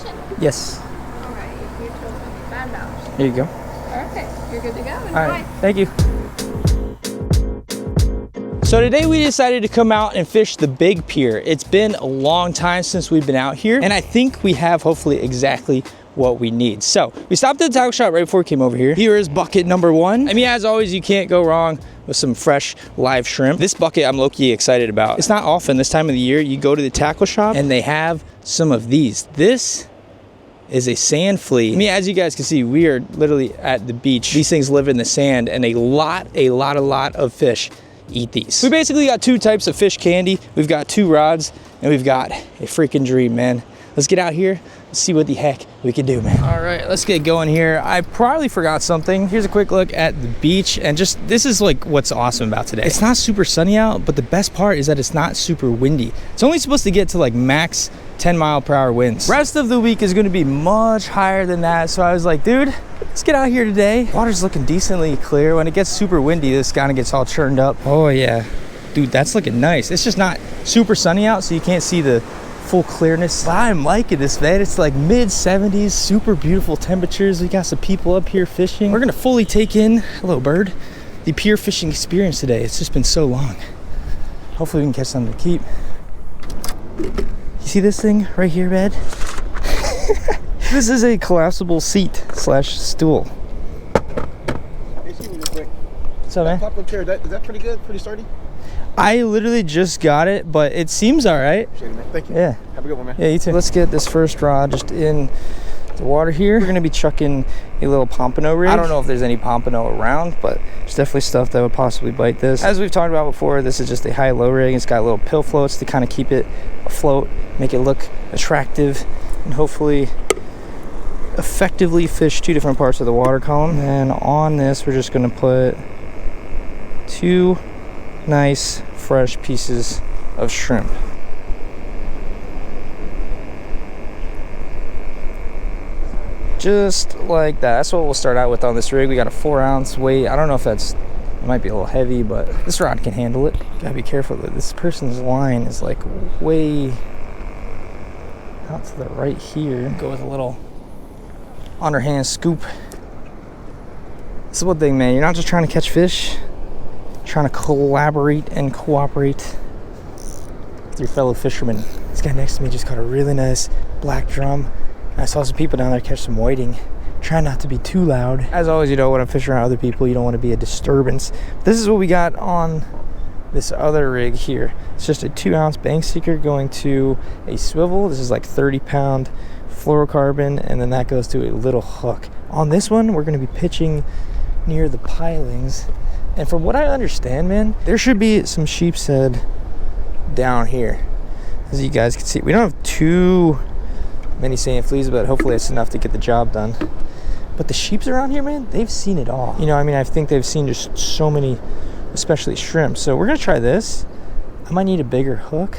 fishing? Yes. All right, you told $25. Here you go. Perfect. You're good to go. All right, thank you. So today we decided to come out and fish the big pier. It's been a long time since we've been out here, and I think we have hopefully exactly what we need. So we stopped at the tackle shop right before we came over here. Here is bucket number 1. I mean, as always, you can't go wrong with some fresh live shrimp. This bucket I'm low-key excited about. It's not often this time of the year you go to the tackle shop and they have some of these. This is a sand flea. I mean, as you guys can see, we are literally at the beach. These things live in the sand, and a lot of fish eat these. We basically got 2 types of fish candy. We've got 2 rods, and we've got a freaking dream, man. Let's get out here and see what the heck we can do, man. All right, let's get going here. I probably forgot something. Here's a quick look at the beach, and just, this is like what's awesome about today. It's not super sunny out, but the best part is that it's not super windy. It's only supposed to get to like max 10-mile-per-hour winds. Rest of the week is gonna be much higher than that, so I was like, dude, let's get out here today. Water's looking decently clear. When it gets super windy, this kind of gets all churned up. Oh yeah, dude, that's looking nice. It's just not super sunny out, so you can't see the full clearness. I'm liking this, man. It's like mid 70s, super beautiful temperatures. We got some people up here fishing. We're gonna fully take in, hello bird, the pier fishing experience today. It's just been so long. Hopefully we can catch something to keep. You see this thing right here, Ed? This is a collapsible seat slash stool. Excuse me real quick. What's up, man? Pop-up chair, is that pretty good? Pretty sturdy? I literally just got it, but it seems all right. Appreciate it, man. Thank you. Yeah. Have a good one, man. Yeah, you too. Let's get this first rod just in the water here. We're gonna be chucking a little pompano rig. I don't know if there's any pompano around, but there's definitely stuff that would possibly bite this. As we've talked about before, this is just a high-low rig. It's got little pill floats to kind of keep it afloat, make it look attractive, and hopefully effectively fish 2 different parts of the water column. And on this, we're just gonna put 2 nice fresh pieces of shrimp. Just like that. That's what we'll start out with on this rig. We got a 4-ounce weight. I don't know if it might be a little heavy, but this rod can handle it. Gotta be careful that this person's line is like way out to the right here. Go with a little underhand scoop. This is one thing, man. You're not just trying to catch fish. You're trying to collaborate and cooperate with your fellow fishermen. This guy next to me just caught a really nice black drum. I saw some people down there catch some whiting. Try not to be too loud. As always, you know, when I'm fishing around other people, you don't want to be a disturbance. This is what we got on this other rig here. It's just a 2-ounce bank seeker going to a swivel. This is like 30-pound fluorocarbon, and then that goes to a little hook. On this one, we're going to be pitching near the pilings. And from what I understand, man, there should be some sheep's head down here. As you guys can see, we don't have too many sand fleas, but hopefully it's enough to get the job done. But the sheeps around here, man, they've seen it all. You know, I mean, I think they've seen just so many, especially shrimp. So we're gonna try this. I might need a bigger hook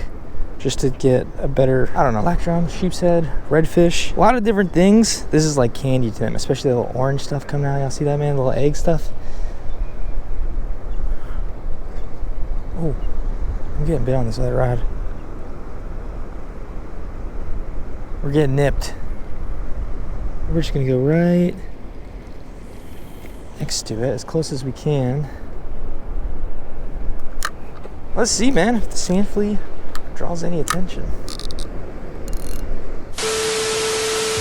just to get a better, I don't know, black drum, sheep's head, redfish, a lot of different things. This is like candy to them, especially the little orange stuff coming out. Y'all see that, man? The little egg stuff. Oh, I'm getting bit on this other rod. We're getting nipped. We're just gonna go right next to it, as close as we can. Let's see, man, if the sand flea draws any attention.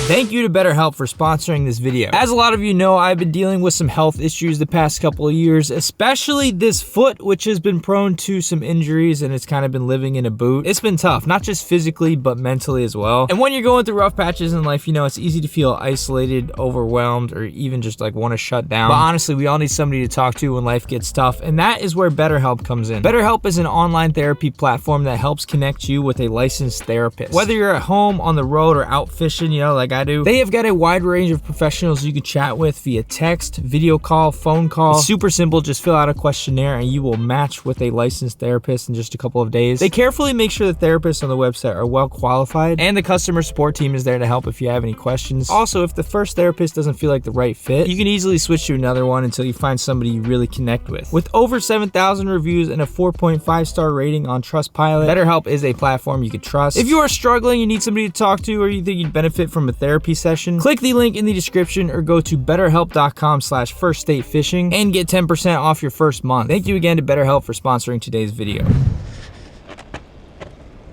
Thank you to BetterHelp for sponsoring this video. As a lot of you know, I've been dealing with some health issues the past couple of years, especially this foot, which has been prone to some injuries and it's kind of been living in a boot. It's been tough, not just physically, but mentally as well. And when you're going through rough patches in life, you know, it's easy to feel isolated, overwhelmed, or even just like want to shut down. But honestly, we all need somebody to talk to when life gets tough, and that is where BetterHelp comes in. BetterHelp is an online therapy platform that helps connect you with a licensed therapist. Whether you're at home, on the road, or out fishing, you know, like I do. They have got a wide range of professionals you can chat with via text, video call, phone call. It's super simple. Just fill out a questionnaire and you will match with a licensed therapist in just a couple of days. They carefully make sure the therapists on the website are well qualified, and the customer support team is there to help if you have any questions. Also, if the first therapist doesn't feel like the right fit, you can easily switch to another one until you find somebody you really connect with. With over 7,000 reviews and a 4.5-star rating on Trustpilot, BetterHelp is a platform you can trust. If you are struggling, you need somebody to talk to, or you think you'd benefit from a therapy session, click the link in the description or go to betterhelp.com/FirstStateFishing and get 10% off your first month. Thank you again to BetterHelp for sponsoring today's video.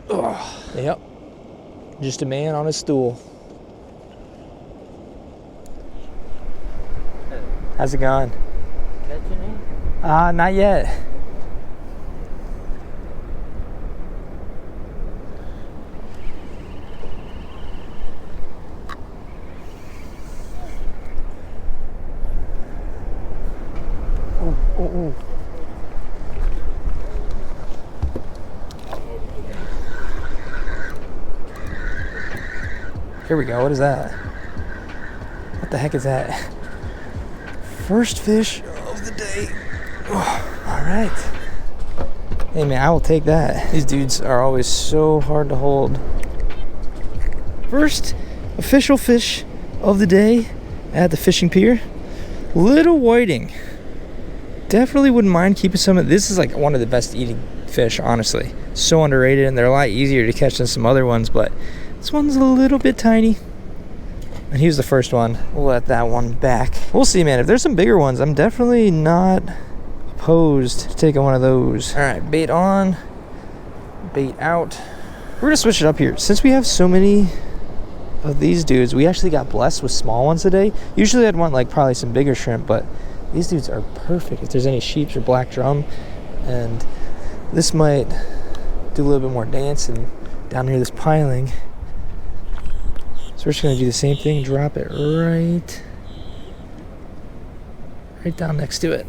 Oh, yep. Just a man on a stool. How's it going? Catching it? Not yet. Oh. Here we go. What is that? What the heck is that? First fish of the day. Oh, all right. Hey man, I will take that. These dudes are always so hard to hold. First official fish of the day at the fishing pier. Little whiting. Definitely wouldn't mind keeping some of this. Is like one of the best eating fish, honestly. So underrated, and they're a lot easier to catch than some other ones, but this one's a little bit tiny. And he was the first one. We'll let that one back. We'll see, man. If there's some bigger ones, I'm definitely not opposed to taking one of those. All right, bait on, bait out. We're gonna switch it up here. Since we have so many of these dudes, we actually got blessed with small ones today. Usually I'd want like probably some bigger shrimp, but these dudes are perfect if there's any sheeps or black drum. And this might do a little bit more dancing down near this piling. So we're just gonna do the same thing, drop it right down next to it.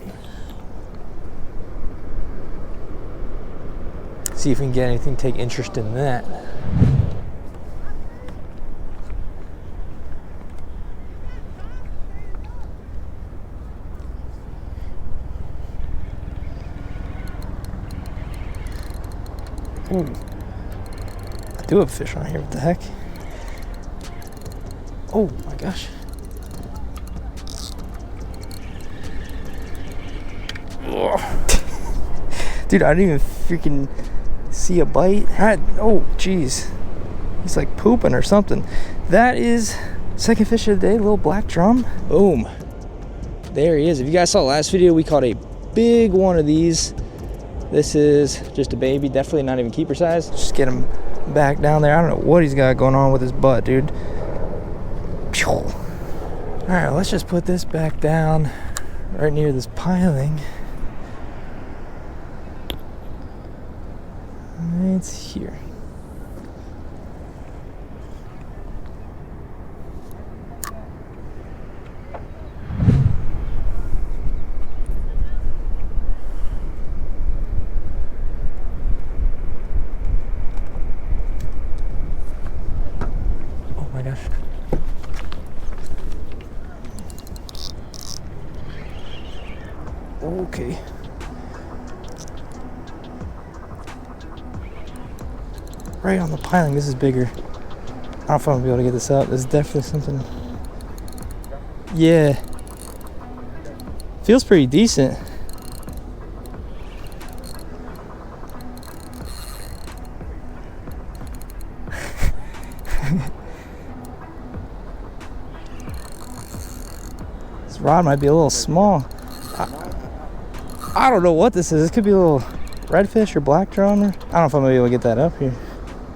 See if we can get anything, take interest in that. Ooh. I do have a fish on here, what the heck? Oh my gosh. Dude, I didn't even freaking see a bite. Oh, jeez. He's like pooping or something. That is second fish of the day, little black drum. Boom. There he is. If you guys saw last video, we caught a big one of these. This is just a baby, definitely not even keeper size. Just get him back down there. I don't know what he's got going on with his butt, dude. All right, let's just put this back down right near this piling. It's here. Oh my gosh. Okay. Right on the piling. This is bigger. I don't know if I'm gonna be able to get this up. There's definitely something. Yeah. Feels pretty decent. This rod might be a little small. I don't know what this is. This could be a little redfish or black drum. Or, I don't know if I'm gonna be able to get that up here.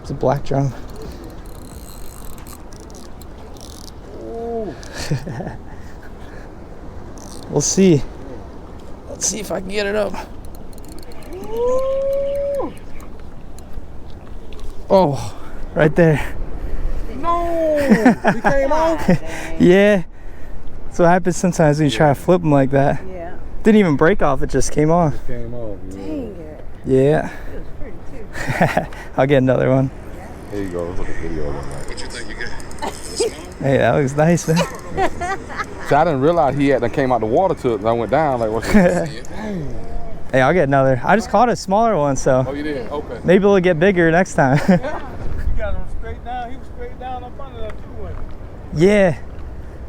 It's a black drum. We'll see. Let's see if I can get it up. Oh, right there. No! He came off? Yeah. That's what happens sometimes when you try to flip them like that. Yeah. Didn't even break off, it just came off. Came off. Dang it. Yeah. It was pretty too. I'll get another one. There you go. Look at the video of that. What you think you got? Hey, that looks nice, man. So I didn't realize he had came out the water to it, and I went down like, what's Hey, I'll get another. I just caught a smaller one, so Oh, you did? Okay. maybe it'll get bigger next time. You got him straight down. He was straight down up under that too, wasn't Yeah,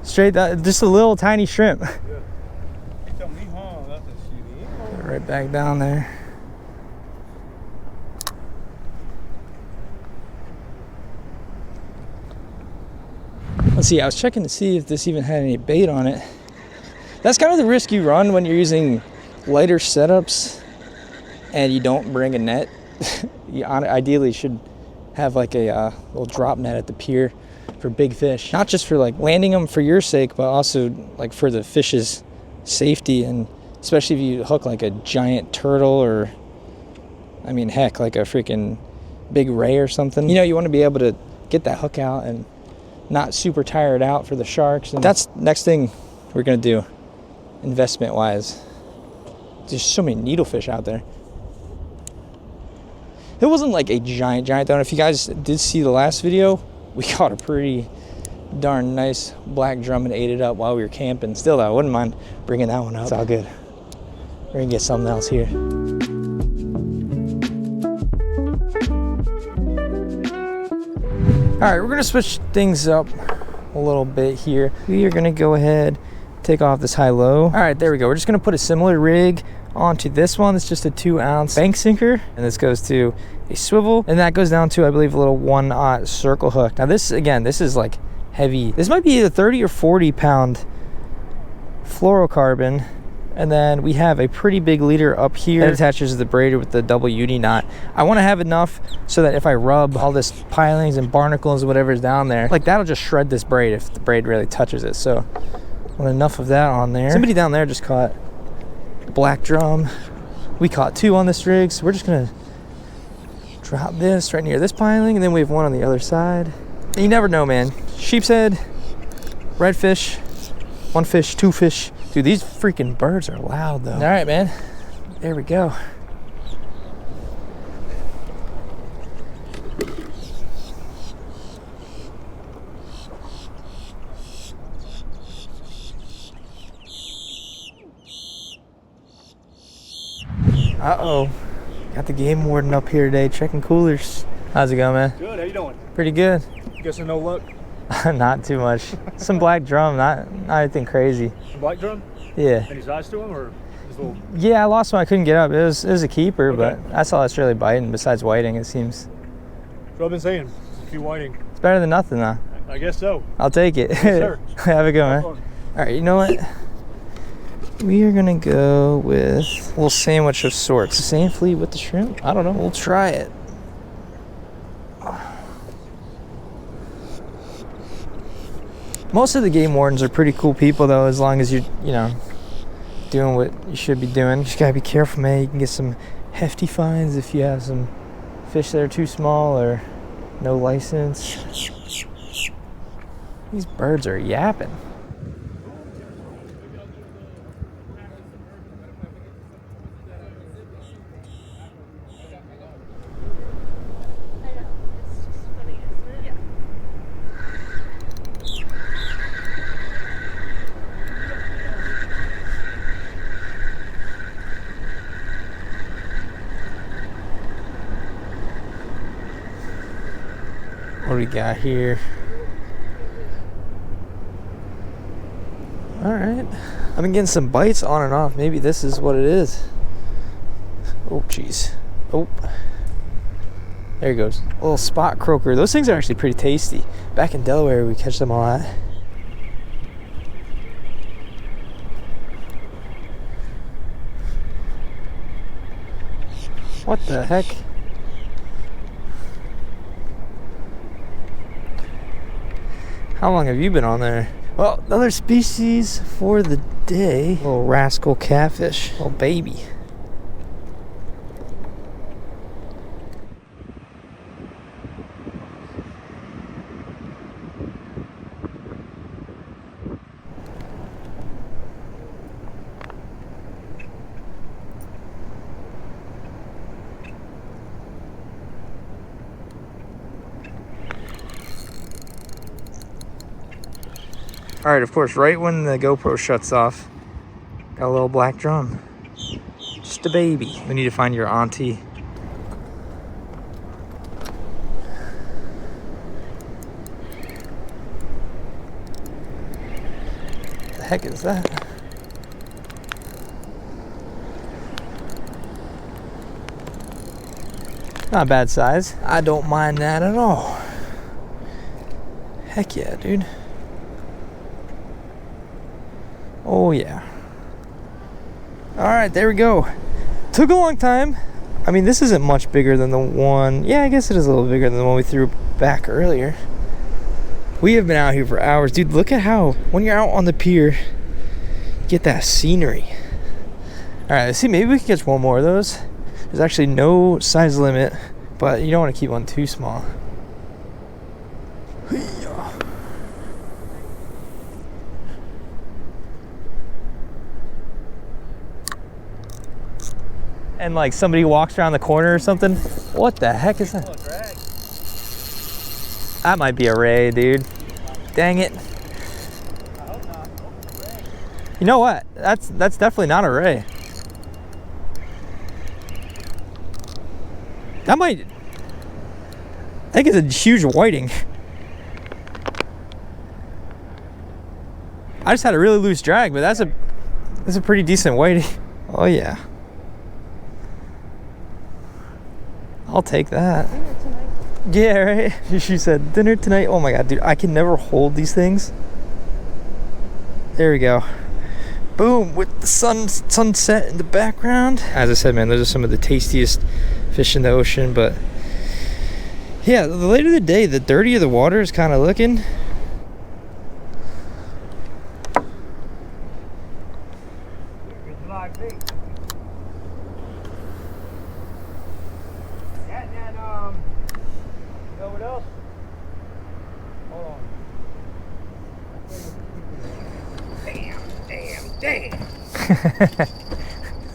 straight down, just a little tiny shrimp. he? He told me, that's a shit. Right back down there. Let's see, I was checking to see if this even had any bait on it. That's kind of the risk you run when you're using lighter setups and you don't bring a net. You ideally should have like a little drop net at the pier for big fish. Not just for like landing them for your sake, but also like for the fish's safety, and especially if you hook like a giant turtle or, I mean, heck, like a freaking big ray or something. You know, you want to be able to get that hook out and not super tired out for the sharks. And that's next thing we're gonna do, investment wise. There's so many needlefish out there. It wasn't like a giant though. And if you guys did see the last video, we caught a pretty darn nice black drum and ate it up while we were camping. Still though, I wouldn't mind bringing that one up. It's all good. We're gonna get something else here. All right, we're gonna switch things up a little bit here. We are gonna go ahead, take off this high-low. All right, there we go. We're just gonna put a similar rig onto this one. It's just a 2-ounce bank sinker, and this goes to a swivel, and that goes down to, I believe, a little 1/0 circle hook. Now this, again, this is like heavy. This might be a 30 or 40 pound fluorocarbon. And then we have a pretty big leader up here that attaches the braider with the double uni knot. I want to have enough so that if I rub all this pilings and barnacles and whatever's down there, like that'll just shred this braid if the braid really touches it. So I want enough of that on there. Somebody down there just caught a black drum. We caught 2 on this rig, so we're just gonna drop this right near this piling, and then we have one on the other side. And you never know, man. Sheep's head, redfish, 1 fish, 2 fish. Dude, these freaking birds are loud though. All right, man. There we go. Uh-oh. Got the game warden up here today checking coolers. How's it going, man? Good. How you doing? Pretty good. Guessing no luck. Not too much. Some black drum, not anything crazy. A black drum? Yeah. Any size to him or just a little? Yeah, I lost one. I couldn't get up. It was a keeper, Okay. but that's all that's really biting besides whiting, it seems. That's what I've been saying. Just keep whiting. It's better than nothing, though. I guess so. I'll take it. Yes, sir. Have a good one, man. Have All fun. right, you know what? We are gonna go with a little sandwich of sorts. Same fleet with the shrimp? I don't know. We'll try it. Most of the game wardens are pretty cool people, though, as long as you're, you know, doing what you should be doing. Just gotta be careful, man. You can get some hefty fines if you have some fish that are too small or no license. These birds are yapping. What do we got here? All right. I've been getting some bites on and off. Maybe this is what it is. Oh, jeez. Oh. There he goes. A little spot croaker. Those things are actually pretty tasty. Back in Delaware, we catch them a lot. What the heck? How long have you been on there? Well, another species for the day. Little rascal catfish. Little baby. All right, of course, right when the GoPro shuts off, got a little black drum. Just a baby. We need to find your auntie. The heck is that? Not a bad size. I don't mind that at all. Heck yeah, dude. Oh yeah. All right, there we go. Took a long time. I mean, this isn't much bigger than the one. Yeah, I guess it is a little bigger than the one we threw back earlier. We have been out here for hours. Dude, look at how, when you're out on the pier, you get that scenery. All right, let's see, maybe we can catch one more of those. There's actually no size limit, but you don't want to keep one too small. And like somebody walks around the corner or something. What the heck is that? That might be a ray, dude. Dang it. You know what? That's definitely not a ray. That might, I think it's a huge whiting. I just had a really loose drag, but that's a pretty decent whiting. Oh yeah. I'll take that. Dinner tonight. Yeah, right? She said dinner tonight. Oh my god, dude, I can never hold these things. There we go. Boom, with the sunset in the background. As I said, man, those are some of the tastiest fish in the ocean, but yeah, the later the day, the dirtier the water is kind of looking. It's like bait. You know what else? Hold on. Damn.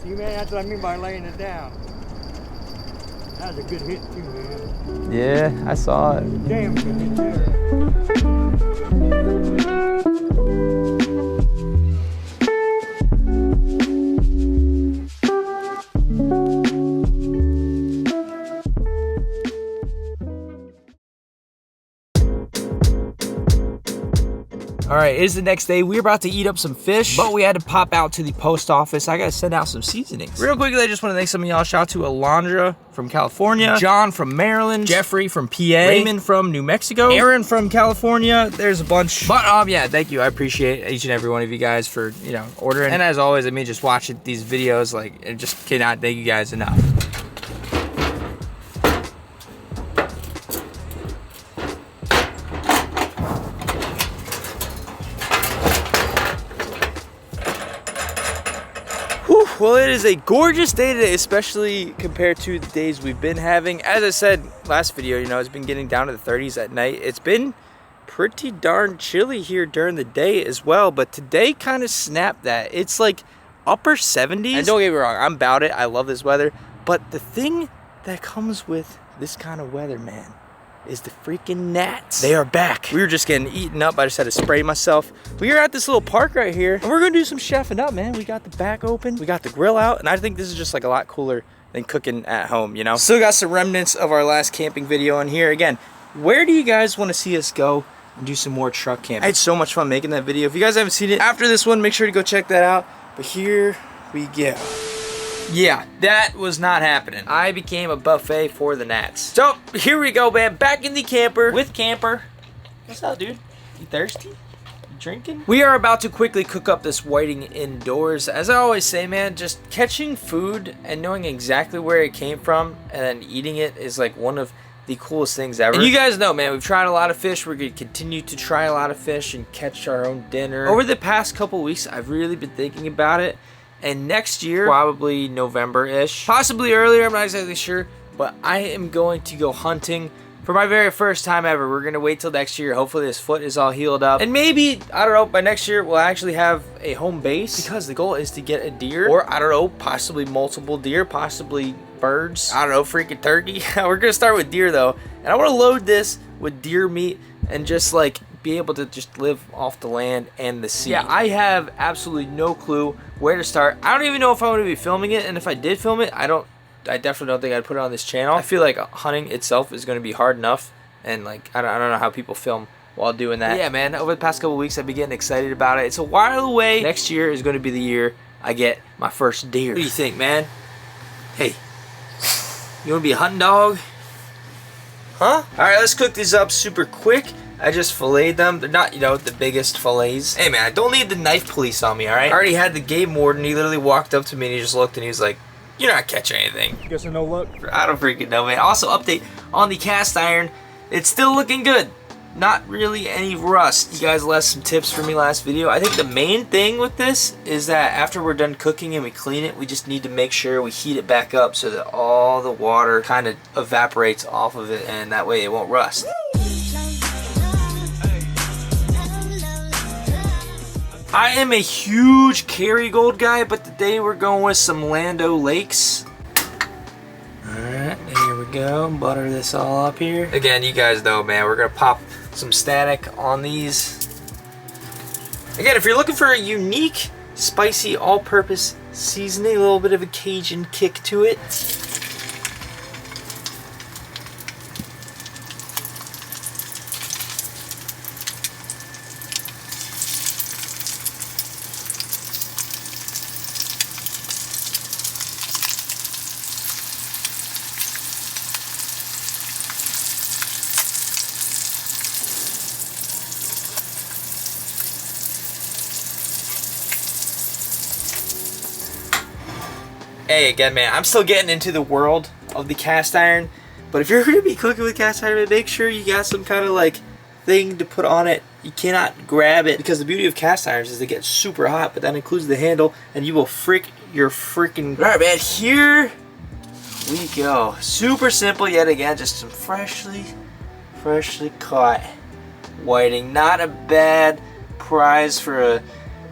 See, man, that's what I mean by laying it down. That was a good hit too, man. Yeah, I saw it. Damn good hit there. All right, it is the next day. We're about to eat up some fish, but we had to pop out to the post office. I gotta send out some seasonings. Real quickly, I just want to thank some of y'all. Shout out to Alondra from California, John from Maryland, Jeffrey from PA, Raymond from New Mexico, Aaron from California. There's a bunch. But yeah, thank you. I appreciate each and every one of you guys for, you know, ordering. And as always, I mean, just watching these videos, like, I just cannot thank you guys enough. Well, it is a gorgeous day today, especially compared to the days we've been having. As I said last video, you know, it's been getting down to the 30s at night. It's been pretty darn chilly here during the day as well, but today kind of snapped that. It's like upper 70s. And don't get me wrong, I'm about it. I love this weather. But the thing that comes with this kind of weather, man, is the freaking gnats. They are back. We were just getting eaten up. I just had to spray myself. We are at this little park right here, and we're gonna do some chefing up, man. We got the back open, we got the grill out, and I think this is just like a lot cooler than cooking at home, you know? Still got some remnants of our last camping video in here. Again, where do you guys want to see us go and do some more truck camping? I had so much fun making that video. If you guys haven't seen it after this one, make sure to go check that out. But here we go. Yeah, that was not happening. I became a buffet for the gnats. So, here we go, man. Back in the camper with Camper. What's up, dude? You thirsty? You drinking? We are about to quickly cook up this whiting indoors. As I always say, man, just catching food and knowing exactly where it came from and then eating it is like one of the coolest things ever. And you guys know, man, we've tried a lot of fish. We're going to continue to try a lot of fish and catch our own dinner. Over the past couple weeks, I've really been thinking about it. And next year, probably November-ish, possibly earlier, I'm not exactly sure, but I am going to go hunting for my very first time ever. We're going to wait till next year. Hopefully this foot is all healed up. And maybe, I don't know, by next year, we'll actually have a home base, because the goal is to get a deer, or I don't know, possibly multiple deer, possibly birds. I don't know, freaking turkey. We're going to start with deer though. And I want to load this with deer meat and just like be able to just live off the land and the sea. Yeah, I have absolutely no clue where to start. I don't even know if I'm going to be filming it, and if I did film it, I definitely don't think I'd put it on this channel. I feel like hunting itself is going to be hard enough, and like I don't know how people film while doing that. But yeah, man, over the past couple weeks, I've been getting excited about it. It's a while away. Next year is going to be the year I get my first deer. What do you think, man? Hey, you want to be a hunting dog? Huh? All right, let's cook these up super quick. I just filleted them. They're not, you know, the biggest fillets. Hey, man, I don't need the knife police on me, all right? I already had the game warden. He literally walked up to me and he just looked and he was like, "You're not catching anything." Guessing no luck? I don't freaking know, man. Also, update on the cast iron. It's still looking good. Not really any rust. You guys left some tips for me last video. I think the main thing with this is that after we're done cooking and we clean it, we just need to make sure we heat it back up so that all the water kind of evaporates off of it, and that way it won't rust. I am a huge Kerrygold guy, but today we're going with some Lando Lakes. Alright, here we go. Butter this all up here. Again, you guys know, man, we're gonna pop some static on these. Again, if you're looking for a unique, spicy, all-purpose seasoning, a little bit of a Cajun kick to it, hey, again, man, I'm still getting into the world of the cast iron, but if you're going to be cooking with cast iron, make sure you got some kind of like thing to put on it. You cannot grab it, because the beauty of cast irons is they get super hot, but that includes the handle, and you will frick your freaking... All right, man, here we go. Super simple yet again, just some freshly caught whiting. Not a bad prize for a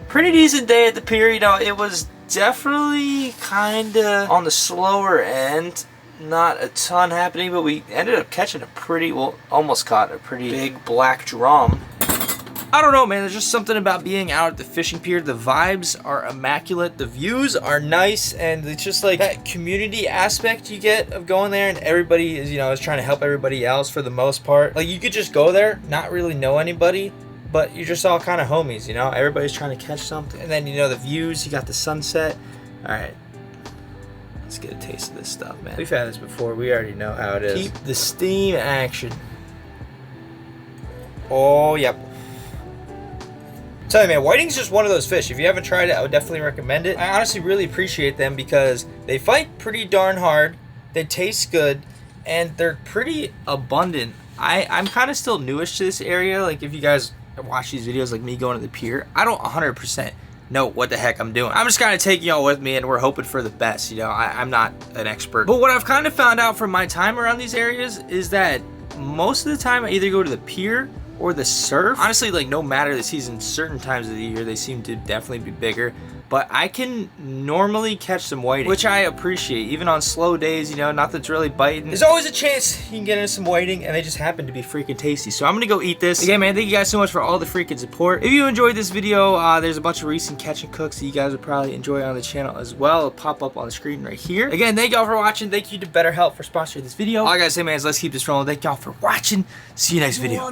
pretty decent day at the pier. You know, it was definitely kind of on the slower end, not a ton happening, but we ended up catching a pretty, well, almost caught a pretty big black drum. I don't know, man, there's just something about being out at the fishing pier. The vibes are immaculate, the views are nice, and it's just like that community aspect you get of going there, and everybody is, you know, is trying to help everybody else for the most part. Like, you could just go there, not really know anybody, but you're just all kind of homies, you know? Everybody's trying to catch something. And then, you know, the views, you got the sunset. All right, let's get a taste of this stuff, man. We've had this before. We already know how it is. Keep the steam action. Oh, yep. Tell you, man, whiting's just one of those fish. If you haven't tried it, I would definitely recommend it. I honestly really appreciate them because they fight pretty darn hard. They taste good, and they're pretty abundant. I'm kind of still newish to this area. Like, if you guys watch these videos like me going to the pier, I don't 100% know what the heck I'm doing. I'm just kind of taking y'all with me, and we're hoping for the best, you know. I'm not an expert, but what I've kind of found out from my time around these areas is that most of the time I either go to the pier or the surf. Honestly, like, no matter the season, certain times of the year they seem to definitely be bigger, but I can normally catch some whiting, which I appreciate. Even on slow days, you know, not that's really biting, there's always a chance you can get into some whiting, and they just happen to be freaking tasty. So I'm gonna go eat this. Again, man, thank you guys so much for all the freaking support. If you enjoyed this video, there's a bunch of recent catch and cooks that you guys would probably enjoy on the channel as well. It'll pop up on the screen right here. Again, thank y'all for watching. Thank you to BetterHelp for sponsoring this video. All I gotta say, man, is let's keep this rolling. Thank y'all for watching. See you next video.